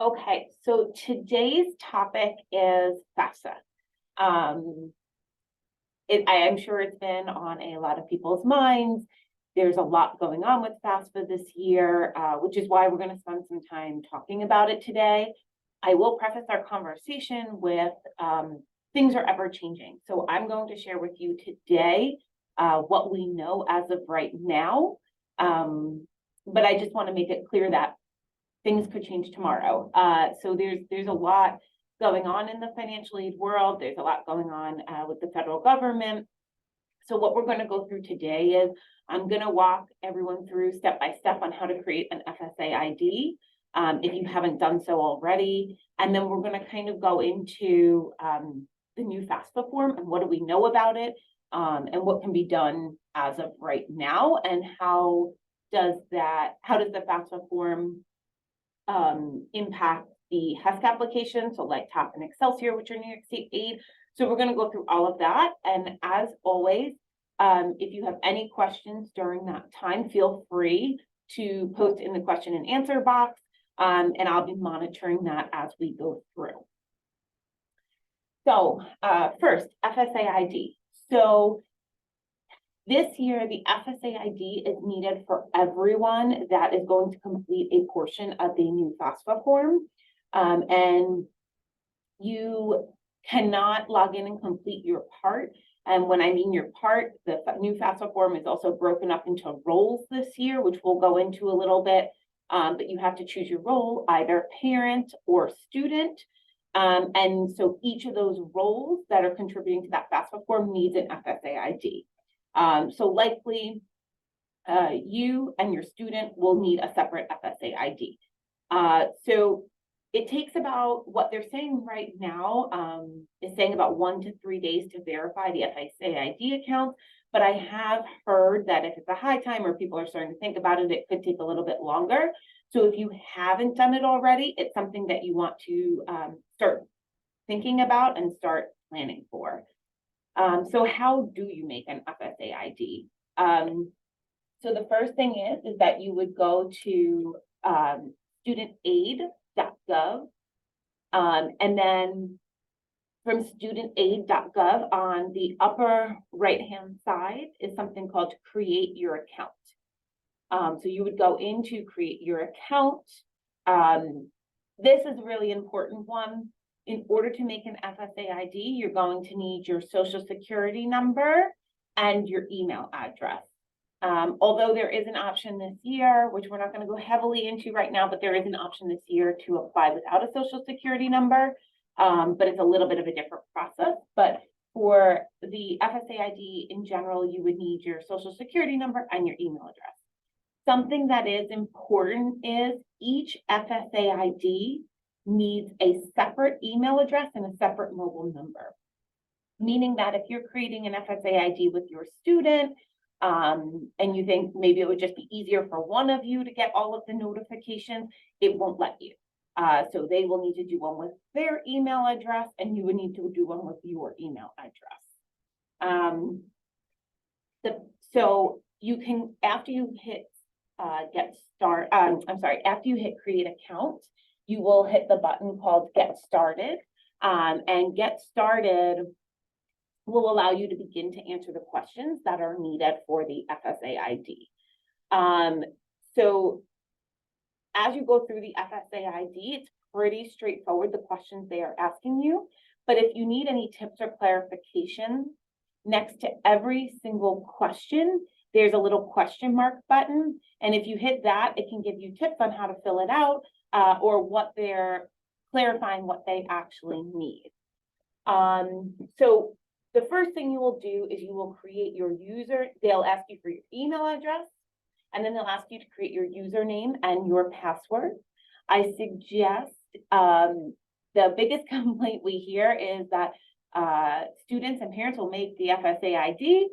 Okay, so today's topic is FAFSA. Um, I am sure it's been on a lot of people's minds. There's a lot going on with FAFSA this year, which is why we're going to spend some time talking about it today. I will preface our conversation with things are ever changing. So I'm going to share with you today what we know as of right now. But I just want to make it clear that things could change tomorrow. So there's a lot going on in the financial aid world. There's a lot going on with the federal government. So what we're going to go through today is I'm going to walk everyone through step by step on how to create an FSA ID if you haven't done so already. And then we're going to kind of go into the new FAFSA form and what do we know about it and what can be done as of right now, and how does the FAFSA form impact the HESC application, so like TOP and Excelsior, which are New York State aid. So we're going to go through all of that. And as always, if you have any questions during that time, feel free to post in the question and answer box, and I'll be monitoring that as we go through. So first, FSA ID. So this year, the FSA ID is needed for everyone that is going to complete a portion of the new FAFSA form. And you cannot log in and complete your part. And when I mean your part, the new FAFSA form is also broken up into roles this year, which we'll go into a little bit. But you have to choose your role, either parent or student. And so each of those roles that are contributing to that FAFSA form needs an FSA ID. So likely you and your student will need a separate FSA ID. So it takes about, what they're saying right now is saying about 1 to 3 days to verify the FSA ID account. But I have heard that if it's a high time or people are starting to think about it, it could take a little bit longer. So if you haven't done it already, it's something that you want to start thinking about and start planning for. So how do you make an FSA ID? So the first thing is that you would go to studentaid.gov, and then from studentaid.gov on the upper right-hand side is something called create your account. So you would go into create your account. This is a really important one. In order to make an FSA ID, you're going to need your social security number and your email address. Although there is an option this year, which we're not going to go heavily into right now, but there is an option this year to apply without a social security number, but it's a little bit of a different process. But for the FSA ID in general, you would need your social security number and your email address. Something that is important is each FSA ID needs a separate email address and a separate mobile number. Meaning that if you're creating an FSA ID with your student, and you think maybe it would just be easier for one of you to get all of the notifications, it won't let you. So they will need to do one with their email address, and you would need to do one with your email address. So you can, after you hit after you hit create account, you will hit the button called Get Started, and Get Started will allow you to begin to answer the questions that are needed for the FSA ID. So as you go through the FSA ID, it's pretty straightforward, the questions they are asking you. But if you need any tips or clarification, next to every single question, there's a little question mark button. And if you hit that, it can give you tips on how to fill it out, or what they're clarifying what they actually need. So the first thing you will do is you will create your user. They'll ask you for your email address, and then they'll ask you to create your username and your password. I suggest, the biggest complaint we hear is that students and parents will make the FSA ID,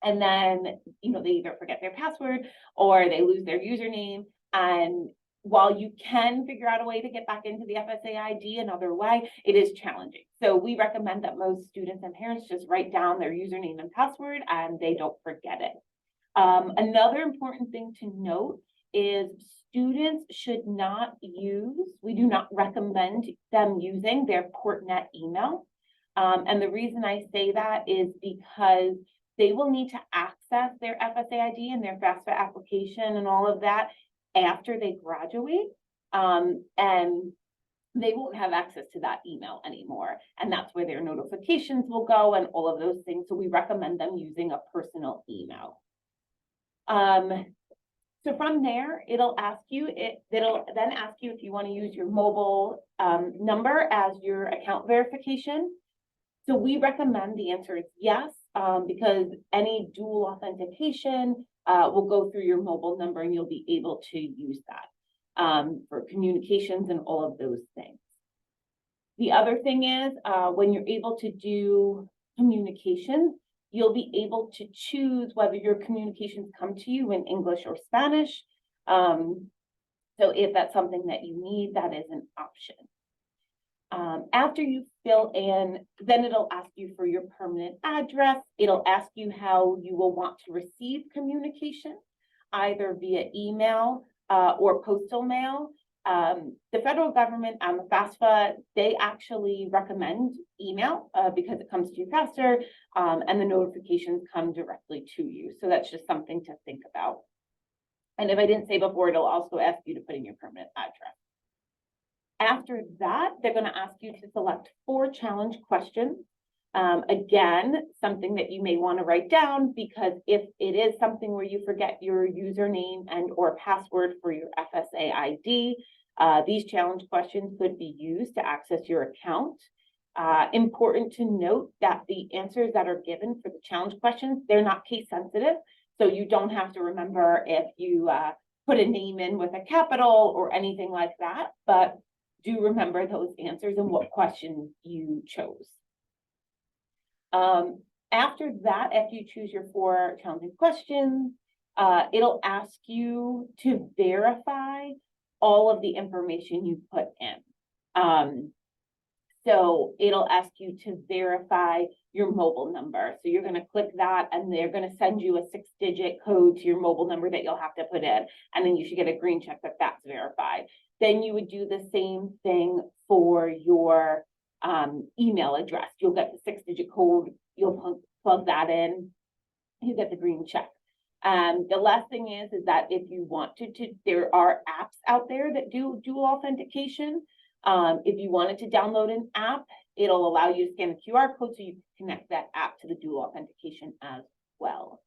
and then they either forget their password or they lose their username. And while you can figure out a way to get back into the FSA ID another way, it is challenging. So we recommend that most students and parents just write down their username and password and they don't forget it. Another important thing to note is students should not use, we do not recommend them using their Portnet email. And the reason I say that is because they will need to access their FSA ID and their FAFSA application and all of that after they graduate. And they won't have access to that email anymore. And that's where their notifications will go and all of those things. So we recommend them using a personal email. So from there, it'll then ask you if you want to use your mobile number as your account verification. So we recommend the answer is yes, because any dual authentication will go through your mobile number and you'll be able to use that for communications and all of those things. The other thing is when you're able to do communications, you'll be able to choose whether your communications come to you in English or Spanish. So if that's something that you need, that is an option. After you fill in, then it'll ask you for your permanent address. It'll ask you how you will want to receive communication, either via email or postal mail. The federal government and the FAFSA, they actually recommend email because it comes to you faster and the notifications come directly to you. So that's just something to think about. And if I didn't say before, it'll also ask you to put in your permanent address. After that, they're going to ask you to select 4 challenge questions. Again, something that you may want to write down, because if it is something where you forget your username and or password for your FSA ID, these challenge questions could be used to access your account. Important to note that the answers that are given for the challenge questions, they're not case sensitive. So you don't have to remember if you put a name in with a capital or anything like that, but do remember those answers and what question you chose. After that, after you choose your 4 challenging questions, it'll ask you to verify all of the information you put in. So it'll ask you to verify your mobile number. So you're going to click that and they're going to send you a 6-digit code to your mobile number that you'll have to put in. And then you should get a green check that that's verified. Then you would do the same thing for your email address. You'll get the 6-digit code, you'll plug that in, you get the green check. The last thing is that if you wanted to, there are apps out there that do dual authentication. If you wanted to download an app, it'll allow you to scan a QR code so you can connect that app to the dual authentication as well.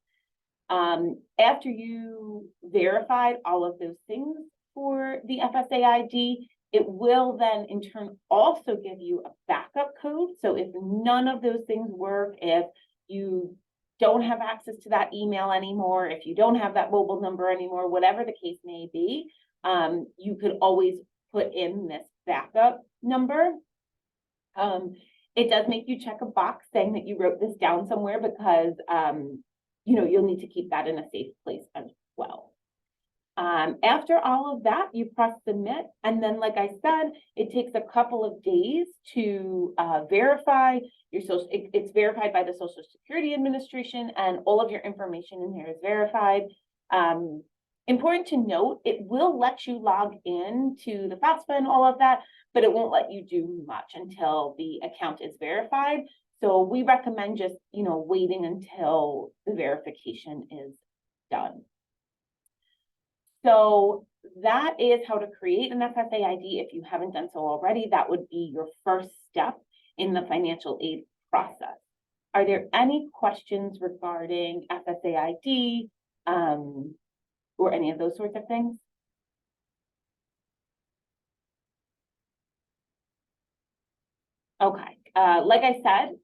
After you verified all of those things for the FSA ID, it will then in turn also give you a backup code. So if none of those things work, if you don't have access to that email anymore, if you don't have that mobile number anymore, whatever the case may be, you could always put in this backup number. It does make you check a box saying that you wrote this down somewhere because you'll need to keep that in a safe place as well. After all of that, you press submit, and then like I said, it takes a couple of days to verify your social. It's verified by the Social Security Administration, and all of your information in here is verified. Important to note, it will let you log in to the FAFSA and all of that, but it won't let you do much until the account is verified. So we recommend just, waiting until the verification is done. So that is how to create an FSA ID. If you haven't done so already, that would be your first step in the financial aid process. Are there any questions regarding FSA ID or any of those sorts of things? Okay, like I said,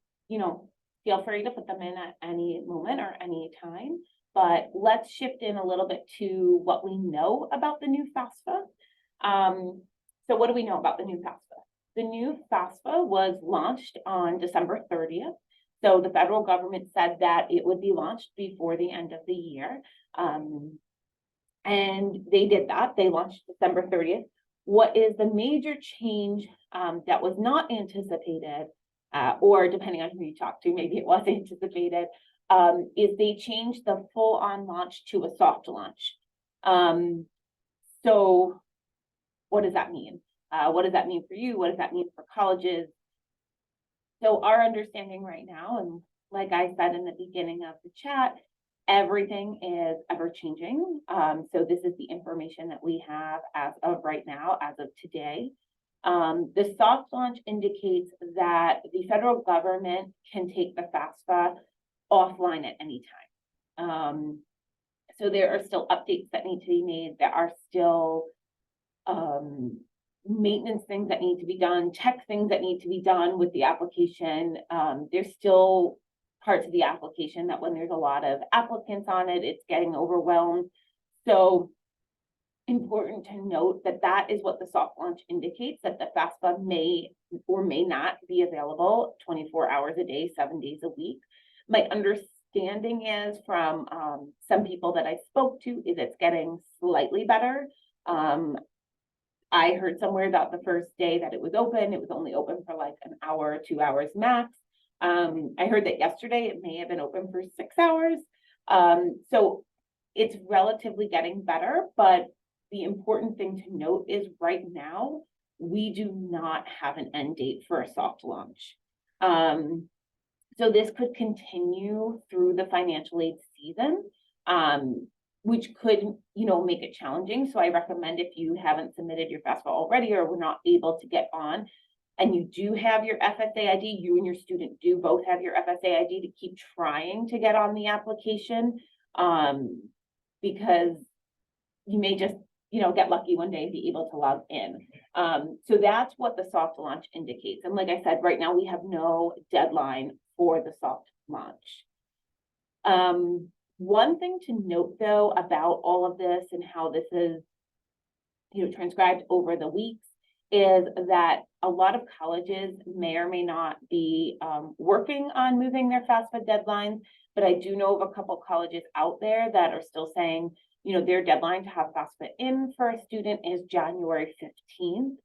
feel free to put them in at any moment or any time. But let's shift in a little bit to what we know about the new FAFSA. So what do we know about the new FAFSA? The new FAFSA was launched on December 30th. So the federal government said that it would be launched before the end of the year. And they did that. They launched December 30th. What is the major change that was not anticipated, or depending on who you talk to, maybe it was anticipated, is they changed the full-on launch to a soft launch. So what does that mean? What does that mean for you? What does that mean for colleges? So our understanding right now, and like I said in the beginning of the chat, everything is ever changing. So this is the information that we have as of right now, as of today. The soft launch indicates that the federal government can take the FAFSA offline at any time. So there are still updates that need to be made. There are still maintenance things that need to be done, check things that need to be done with the application. There's still parts of the application that when there's a lot of applicants on it, it's getting overwhelmed. So important to note that that is what the soft launch indicates, that the FAFSA may or may not be available 24 hours a day, 7 days a week. My understanding is from some people that I spoke to is it's getting slightly better. I heard somewhere about the first day that it was only open for like an hour, 2 hours max. I heard that yesterday it may have been open for 6 hours. So it's relatively getting better, but the important thing to note is right now, we do not have an end date for a soft launch. So this could continue through the financial aid season, which could, make it challenging. So I recommend if you haven't submitted your FAFSA already or were not able to get on, and you do have your FSA ID, you and your student do both have your FSA ID, to keep trying to get on the application, because you may just, get lucky one day and be able to log in. So that's what the soft launch indicates. And like I said, right now we have no deadline for the soft launch. One thing to note though about all of this and how this is, transcribed over the weeks is that a lot of colleges may or may not be working on moving their FAFSA deadlines, but I do know of a couple colleges out there that are still saying, their deadline to have FAFSA in for a student is January 15th.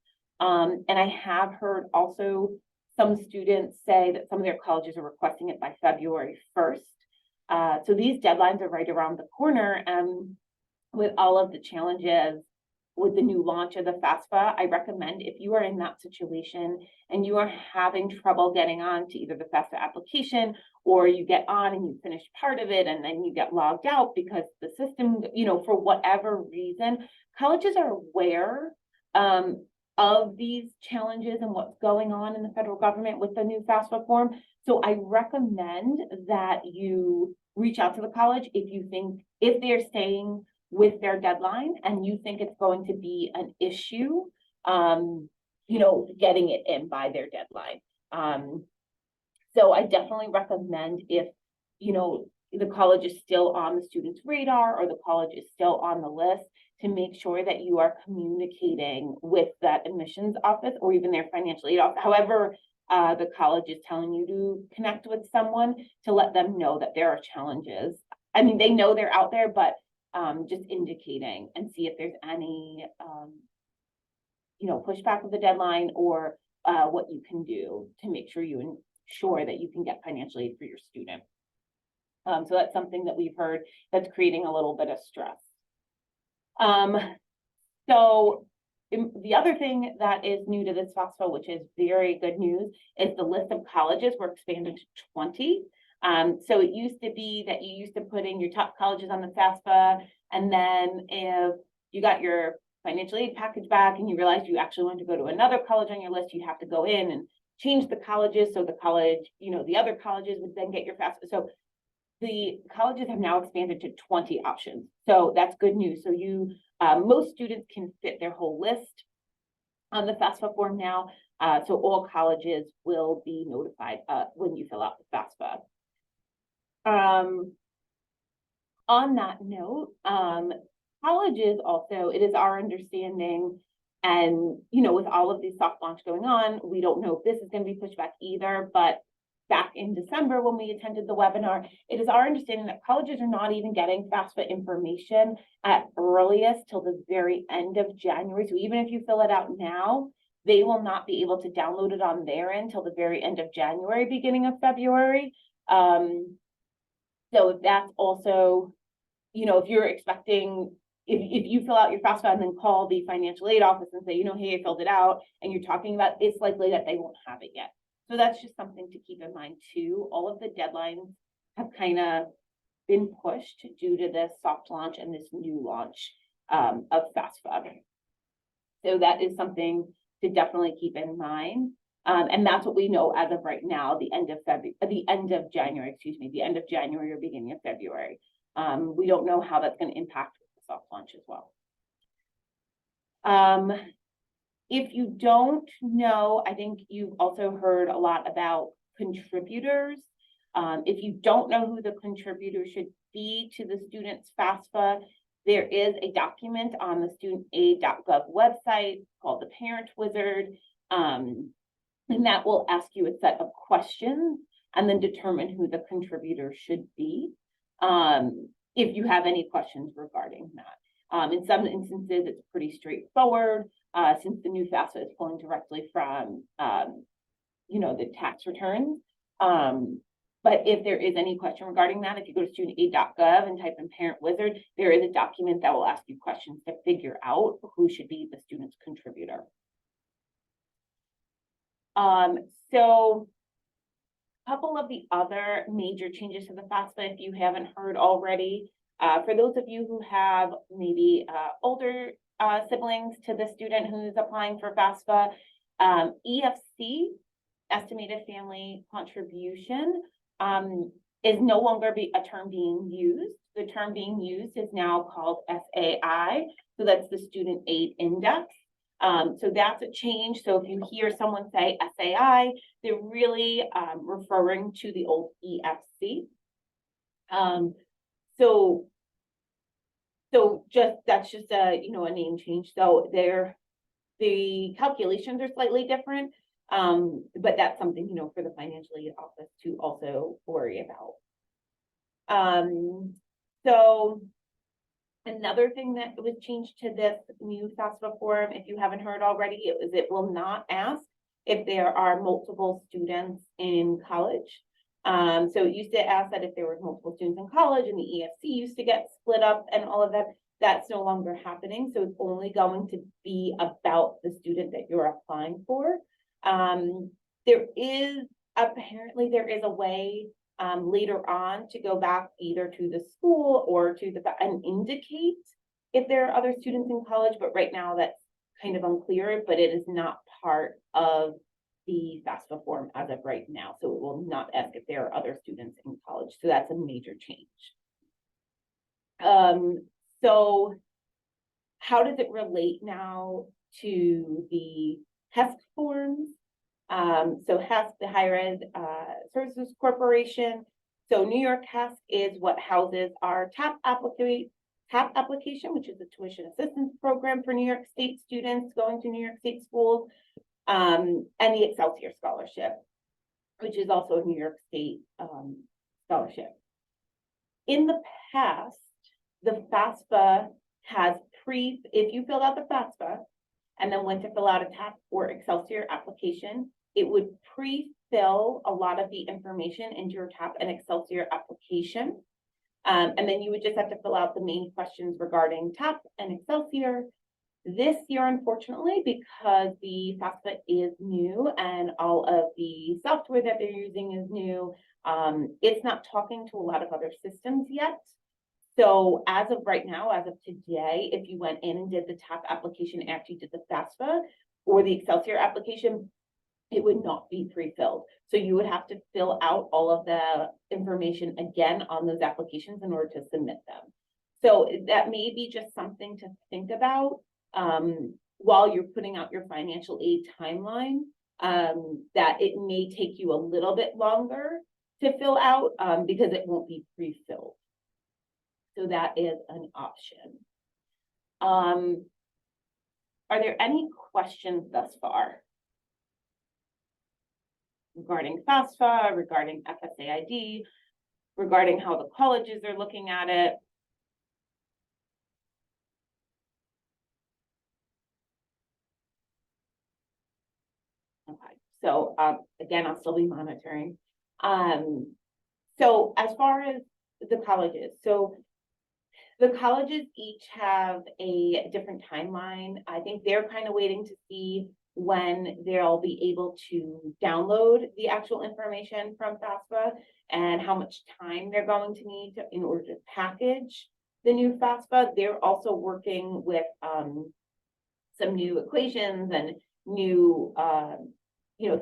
And I have heard also some students say that some of their colleges are requesting it by February 1st. So these deadlines are right around the corner. And with all of the challenges with the new launch of the FAFSA, I recommend if you are in that situation and you are having trouble getting on to either the FAFSA application, or you get on and you finish part of it and then you get logged out because the system, for whatever reason, colleges are aware of these challenges and what's going on in the federal government with the new FAFSA form. So I recommend that you reach out to the college if they're staying with their deadline and you think it's going to be an issue, getting it in by their deadline. So I definitely recommend if, the college is still on the student's radar or the college is still on the list, to make sure that you are communicating with that admissions office or even their financial aid office, however the college is telling you to connect with someone, to let them know that there are challenges. I mean, they know they're out there, but just indicating and see if there's any, pushback of the deadline or what you can do to make sure you ensure that you can get financial aid for your student. So that's something that we've heard that's creating a little bit of stress. So the other thing that is new to this FAFSA, which is very good news, is the list of colleges were expanded to 20. So it used to be that you used to put in your top colleges on the FAFSA, and then if you got your financial aid package back and you realized you actually wanted to go to another college on your list, you'd have to go in and change the colleges. So the college, the other colleges would then get your FAFSA. So the colleges have now expanded to 20 options. So that's good news. So most students can fit their whole list on the FAFSA form now. So all colleges will be notified when you fill out the FAFSA. On that note, colleges also, it is our understanding, and with all of these soft launch going on, we don't know if this is going to be pushed back either, but back in December when we attended the webinar, it is our understanding that colleges are not even getting FAFSA information at earliest till the very end of January. So even if you fill it out now, they will not be able to download it on their end till the very end of January, beginning of February. So if that's also, if you're expecting, if you fill out your FAFSA and then call the financial aid office and say, you know, hey, I filled it out, and you're talking about, it's likely that they won't have it yet. So that's just something to keep in mind too. All of the deadlines have kind of been pushed due to this soft launch and this new launch of FAFSA. So that is something to definitely keep in mind. And that's what we know as of right now, the end of January, the end of January or beginning of February. We don't know how that's going to impact the soft launch as well. If you don't know, I think you've also heard a lot about contributors. If you don't know who the contributor should be to the student's FAFSA, there is a document on the studentaid.gov website called the Parent Wizard, and that will ask you a set of questions and then determine who the contributor should be, if you have any questions regarding that. In some instances, it's pretty straightforward, since the new FAFSA is pulling directly from, the tax returns. But if there is any question regarding that, if you go to studentaid.gov and type in Parent Wizard, there is a document that will ask you questions to figure out who should be the student's contributor. So a couple of the other major changes to the FAFSA, if you haven't heard already, for those of you who have maybe older siblings to the student who's applying for FAFSA, EFC, estimated family contribution, is no longer a term being used. The term being used is now called SAI, so that's the Student Aid Index. So that's a change. So if you hear someone say SAI, they're really referring to the old EFC. So that's just a a name change. So the calculations are slightly different, but that's something for the financial aid office to also worry about. So another thing that was changed to this new FAFSA form, if you haven't heard already, it will not ask if there are multiple students in college. So it used to ask that if there were multiple students in college, and the EFC used to get split up and all of that. That's no longer happening. So it's only going to be about the student that you're applying for. Apparently there is a way later on to go back either to the school or to and indicate if there are other students in college, but right now that's kind of unclear, but it is not part of the FAFSA form as of right now. So it will not ask if there are other students in college. So that's a major change. So how does it relate now to the HESC forms? So HESC, the Higher Ed Services Corporation. So New York HESC is what houses our TAP application, which is the tuition assistance program for New York State students going to New York State schools, and the Excelsior Scholarship, which is also a New York State scholarship. In the past, the FAFSA has if you filled out the FAFSA and then went to fill out a TAP or Excelsior application, it would pre-fill a lot of the information into your TAP and Excelsior application. And then you would just have to fill out the main questions regarding TAP and Excelsior. This year, unfortunately, because the FAFSA is new and all of the software that they're using is new, it's not talking to a lot of other systems yet. So as of right now, as of today, if you went in and did the TAP application after you did the FAFSA or the Excelsior application, it would not be pre-filled. So you would have to fill out all of the information again on those applications in order to submit them. So that may be just something to think about while you're putting out your financial aid timeline, that it may take you a little bit longer to fill out because it won't be pre-filled. So that is an option. Are there any questions thus far regarding FAFSA, regarding FSAID, regarding how the colleges are looking at it? Okay, so again, I'll still be monitoring. So as far as the colleges, so The colleges each have a different timeline. I think they're kind of waiting to see when they'll be able to download the actual information from FAFSA and how much time they're going to need in order to package the new FAFSA. They're also working with some new equations and new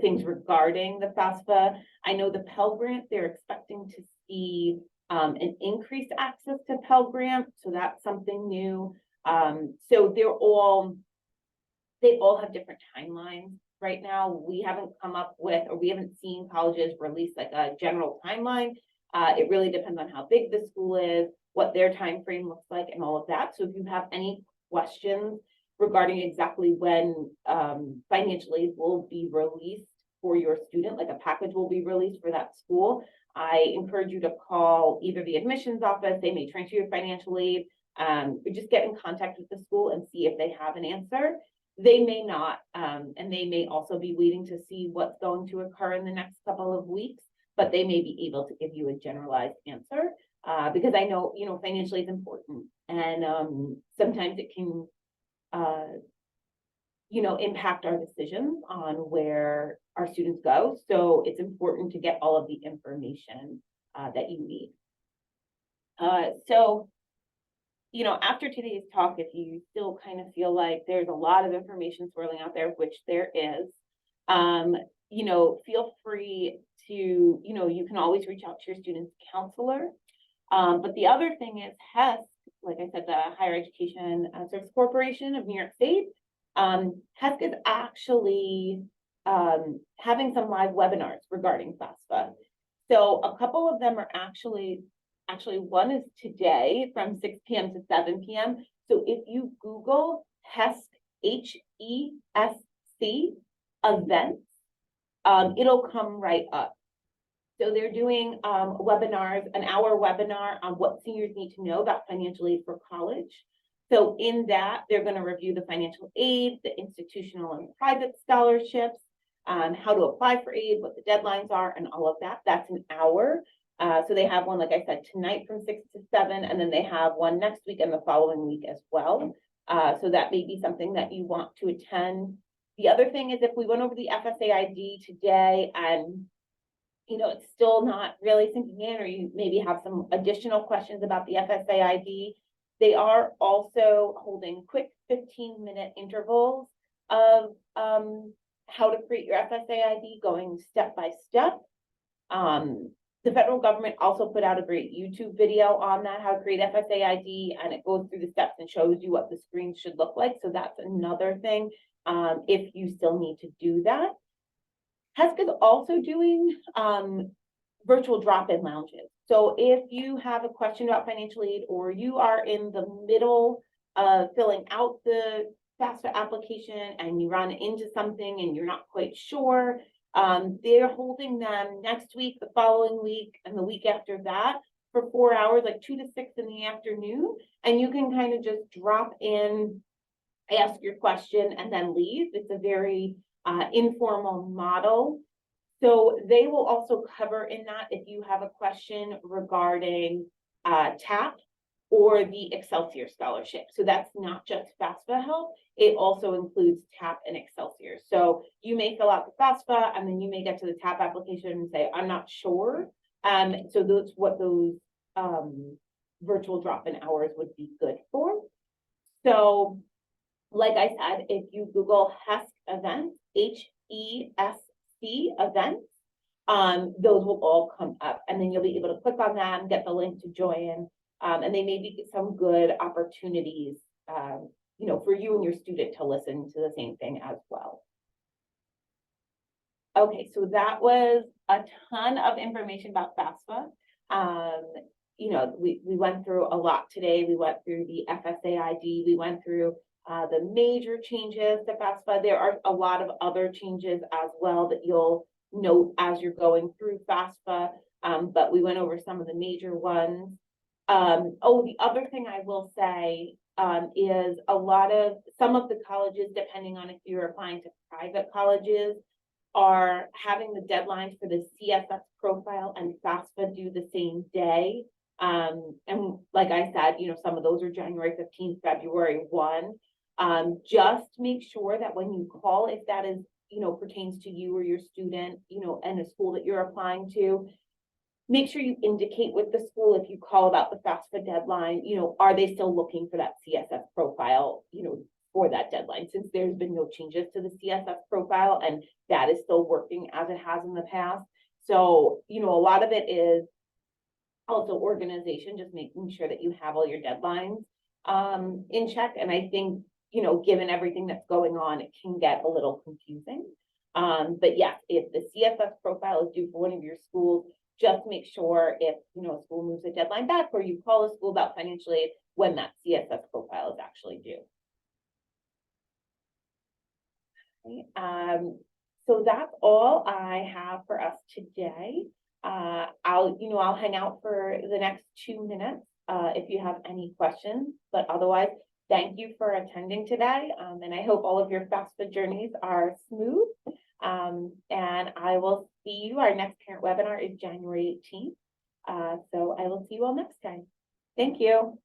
things regarding the FAFSA. I know the Pell Grant, they're expecting to see an increased access to Pell Grant, so that's something new. So they all have different timelines right now. We haven't come up with, or we haven't seen colleges release like a general timeline. It really depends on how big the school is, what their time frame looks like, and all of that. So if you have any questions regarding exactly when financial aid will be released for your student, like a package will be released for that school, I encourage you to call either the admissions office, they may transfer your financial aid, or just get in contact with the school and see if they have an answer. They may not, and they may also be waiting to see what's going to occur in the next couple of weeks, but they may be able to give you a generalized answer, because I know, financial aid is important, and sometimes it can, impact our decisions on where our students go. So it's important to get all of the information that you need. So after today's talk, if you still kind of feel like there's a lot of information swirling out there, which there is, feel free to, you can always reach out to your student's counselor. But the other thing is HESC, like I said, the Higher Education Service Corporation of New York State, HESC is actually having some live webinars regarding FAFSA. So a couple of them are actually one is today from 6 p.m. to 7 p.m. So if you Google HESC, HESC events, it'll come right up. So they're doing webinars, an hour webinar on what seniors need to know about financial aid for college. So in that, they're going to review the financial aid, the institutional and private scholarships, how to apply for aid, what the deadlines are, and all of that. That's an hour. So they have one, like I said, tonight from 6 to 7, and then they have one next week and the following week as well. So that may be something that you want to attend. The other thing is if we went over the FSA ID today and it's still not really sinking in, or you maybe have some additional questions about the FSA ID, they are also holding quick 15-minute intervals of how to create your FSA ID, going step by step. The federal government also put out a great YouTube video on that, how to create FSA ID, and it goes through the steps and shows you what the screen should look like. So that's another thing if you still need to do that. HESC is also doing virtual drop-in lounges. So if you have a question about financial aid, or you are in the middle of filling out the FAFSA application and you run into something and you're not quite sure, they're holding them next week, the following week, and the week after that for 4 hours, like 2 to 6 in the afternoon. And you can kind of just drop in, ask your question, and then leave. It's a very informal model. So they will also cover in that if you have a question regarding TAP or the Excelsior Scholarship. So that's not just FAFSA help, it also includes TAP and Excelsior. So you may fill out the FAFSA and then you may get to the TAP application and say, I'm not sure. So that's what those virtual drop-in hours would be good for. So like I said, if you Google HESC events, HESC events, those will all come up, and then you'll be able to click on them, get the link to join, and they may be some good opportunities, for you and your student to listen to the same thing as well. Okay, so that was a ton of information about FAFSA. We went through a lot today. We went through the FSA ID. We went through the major changes to FAFSA. There are a lot of other changes as well that you'll note as you're going through FAFSA, but we went over some of the major ones. The other thing I will say is some of the colleges, depending on if you're applying to private colleges, are having the deadlines for the CSS profile and FAFSA due the same day. And like I said, some of those are January 15th, February 1. Just make sure that when you call, if that is, pertains to you or your student, and a school that you're applying to, make sure you indicate with the school if you call about the FAFSA deadline, are they still looking for that CSS profile, for that deadline, since there's been no changes to the CSS profile and that is still working as it has in the past. So, a lot of it is also organization, just making sure that you have all your deadlines in check. And I think, given everything that's going on, it can get a little confusing. But yes, if the CSS profile is due for one of your schools, just make sure if, a school moves a deadline back, or you call a school about financial aid when that CSS profile is actually due. Okay. So that's all I have for us today. I'll hang out for the next 2 minutes if you have any questions, but otherwise, thank you for attending today. And I hope all of your FAFSA journeys are smooth. And I will see you. Our next parent webinar is January 18th. So I will see you all next time. Thank you.